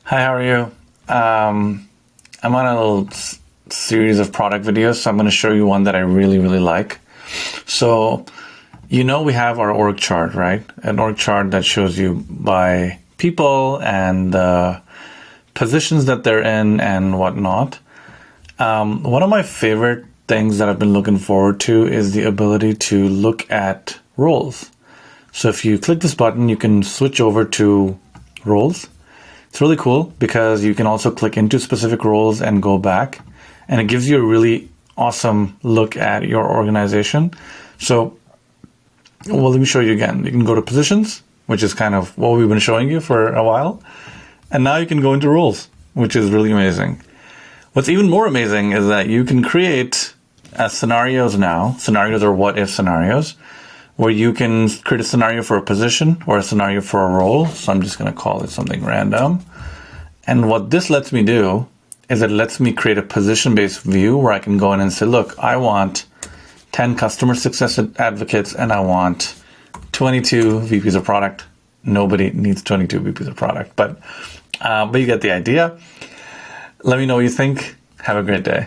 Hi, how are you? I'm on a little series of product videos, so I'm going to show you one that I really, really like. So, we have our org chart, right? An org chart that shows you by people and the positions that they're in and whatnot. One of my favorite things that I've been looking forward to is the ability to look at roles. So if you click this button, you can switch over to roles. It's really cool because you can also click into specific roles and go back, and it gives you a really awesome look at your organization. So, let me show you again. You can go to positions, which is kind of what we've been showing you for a while. And now you can go into roles, which is really amazing. What's even more amazing is that you can create scenarios now. Scenarios are what if scenarios, where you can create a scenario for a position or a scenario for a role. So I'm just going to call it something random. And what this lets me do is it lets me create a position-based view where I can go in and say, look, I want 10 customer success advocates and I want 22 VPs of product. Nobody needs 22 VPs of product, but you get the idea. Let me know what you think. Have a great day.